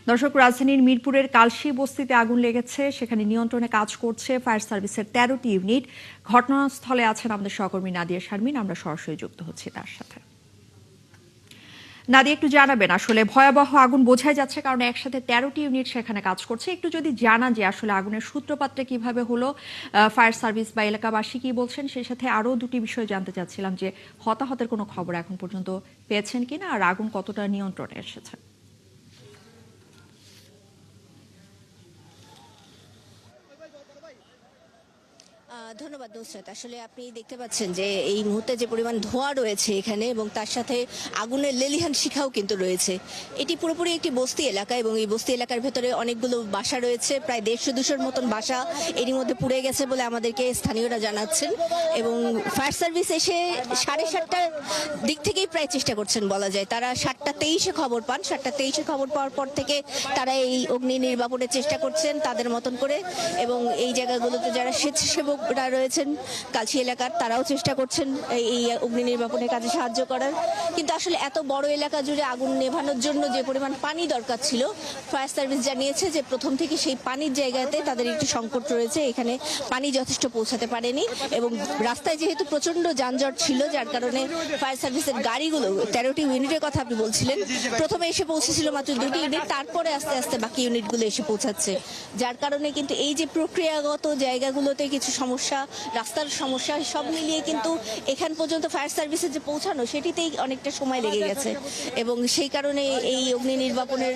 দর্শক, রাজধানীর মিরপুরের কালশী বস্তিতে আগুন লেগেছে। সেখানে নিয়ন্ত্রণে কাজ করছে ফায়ার সার্ভিসের ১৩টি ইউনিট। ঘটনাস্থলে আছেন আমাদের সহকর্মী নাদিয়া শারমিন। আমরা সরাসরি যুক্ত হচ্ছি তার সাথে। নাদিয়া, একটু জানাবেন, আসলে ভয়াবহ আগুন বোঝাই যাচ্ছে কারণ একসাথে ১৩টি ইউনিট সেখানে কাজ করছে। একটু যদি জানা যে আসলে আগুনের সূত্রপাতটা কিভাবে হলো, ফায়ার সার্ভিস বা এলাকাবাসী কি বলছেন, সেই সাথে আরো দুটি বিষয় জানতে চাচ্ছিলাম যে হতাহতের কোনো খবর এখন পর্যন্ত পেয়েছেন কিনা, আর আগুন কতটা নিয়ন্ত্রণে এসেছে। ধন্যবাদ নুসরাত। আসলে আপনি দেখতে পাচ্ছেন যে এই মুহূর্তে যে পরিমাণ ধোঁয়া রয়েছে এখানে এবং তার সাথে আগুনের লেলিহান শিখাও কিন্তু রয়েছে। এটি পুরোপুরি একটি বস্তি এলাকা এবং এই বস্তি এলাকার ভেতরে অনেকগুলো বাসা রয়েছে। প্রায় ১৫০-২০০-র মতন বাসা এরই মধ্যে পুড়ে গেছে বলে আমাদেরকে স্থানীয়রা জানাচ্ছেন। এবং ফায়ার সার্ভিস এসে ৭:৩০টার দিক থেকেই প্রায় চেষ্টা করছেন বলা যায়। তারা ৭:২৩-এ খবর পান। ৭:২৩-এ খবর পাওয়ার পর থেকে তারা এই অগ্নি নির্বাপনের চেষ্টা করছেন তাদের মতন করে। এবং এই জায়গাগুলোতে যারা স্বেচ্ছাসেবকরা রয়েছেন কালশী এলাকার, তারাও চেষ্টা করছেন এই অগ্নি নির্বাপনের কাজে সাহায্য করার। কিন্তু আসলে এত বড় এলাকা জুড়ে আগুন নেভানোর জন্য যে পরিমাণ পানি দরকার ছিল, ফায়ার সার্ভিস জানিয়েছে যে প্রথম থেকে সেই পানির জায়গাতে তাদের একটি সংকট রয়েছে। এখানে পানি যথেষ্ট পৌঁছাতে পারেনি এবং রাস্তায় যেহেতু প্রচন্ড যানজট ছিল, যার কারণে ফায়ার সার্ভিসের গাড়িগুলো ১৩টি ইউনিটের কথা আপনি বলছিলেন, প্রথমে এসে পৌঁছেছিল মাত্র ২টি ইউনিট, তারপরে আস্তে আস্তে বাকি ইউনিটগুলো এসে পৌঁছাচ্ছে। যার কারণে কিন্তু এই যে প্রক্রিয়াগত জায়গাগুলোতে কিছু সমস্যা, রাস্তার সমস্যা, সব মিলিয়ে কিন্তু এখান পর্যন্ত ফায়ার সার্ভিসের যে পৌঁছানো সেটিতেই অনেকটা সময় লেগে গেছে। এবং সেই কারণে এই অগ্নি নির্বাপনের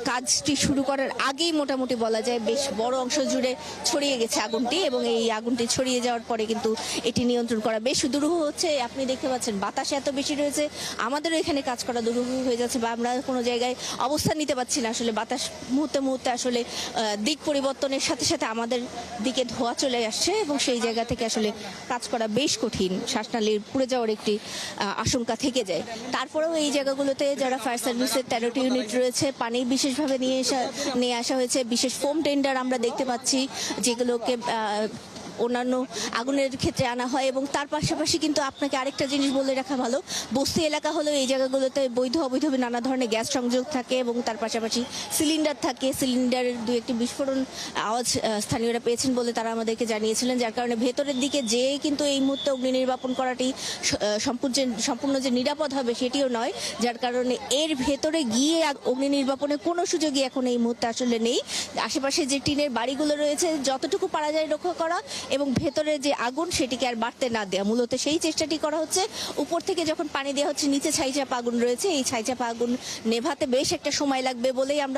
কাজটি শুরু করার আগেই মোটামুটি বলা যায় বেশ বড় অংশ জুড়ে ছড়িয়ে গেছে আগুনটি। এবং এই আগুনটি ছড়িয়ে যাওয়ার পরে কিন্তু এটি নিয়ন্ত্রণ করা বেশ দুরূহ হচ্ছে। আপনি দেখতে পাচ্ছেন বাতাস এত বেশি রয়েছে, আমাদেরও এখানে কাজ করা দুরূহ হয়ে যাচ্ছে বা আমরা কোনো জায়গায় অবস্থান নিতে পারছি না। আসলে বাতাস মুহূর্তে মুহূর্তে আসলে দিক পরিবর্তনের সাথে সাথে আমাদের দিকে ধোঁয়া চলে আসছে এবং সেই জায়গা থেকে আসলে কাজ করা বেশ কঠিন। শ্বাসনালীর পুড়ে যাওয়ার একটি আশঙ্কা থেকে যায়। তারপরেও এই জায়গাগুলোতে যারা ফায়ার সার্ভিসের ১৩টি ইউনিট রয়েছে, পানি বিশেষভাবে নিয়ে আসা হয়েছে। বিশেষ ফোম টেন্ডার আমরা দেখতে পাচ্ছি যেগুলোকে অন্যান্য আগুনের ক্ষেত্রে আনা হয়। এবং তার পাশাপাশি কিন্তু আপনাকে আরেকটা জিনিস বলে রাখা ভালো, বস্তি এলাকা হলেও এই জায়গাগুলোতে বৈধ অবৈধ নানা ধরনের গ্যাস সংযোগ থাকে এবং তার পাশাপাশি সিলিন্ডার থাকে। সিলিন্ডারের দু একটি বিস্ফোরণ আওয়াজ স্থানীয়রা পেয়েছেন বলে তারা আমাদেরকে জানিয়েছিলেন, যার কারণে ভেতরের দিকে যেয়ে কিন্তু এই মুহূর্তে অগ্নি নির্বাপন করাটি সম্পূর্ণ যে নিরাপদ হবে সেটিও নয়। যার কারণে এর ভেতরে গিয়ে অগ্নি নির্বাপনের কোনো সুযোগই এখন এই মুহূর্তে আসলে নেই। আশেপাশে যে টিনের বাড়িগুলো রয়েছে যতটুকু পারা যায় রক্ষা করা এবং ভেতরে যে আগুন সেটিকে আর বাড়তে না দেওয়া, মূলত সেই চেষ্টাটি করা হচ্ছে। উপর থেকে যখন পানি দেওয়া হচ্ছে, নিচে ছাইচাপা আগুন রয়েছে, এই ছাইচাপা আগুন নেভাতে বেশ একটা সময় লাগবে বলেই আমরা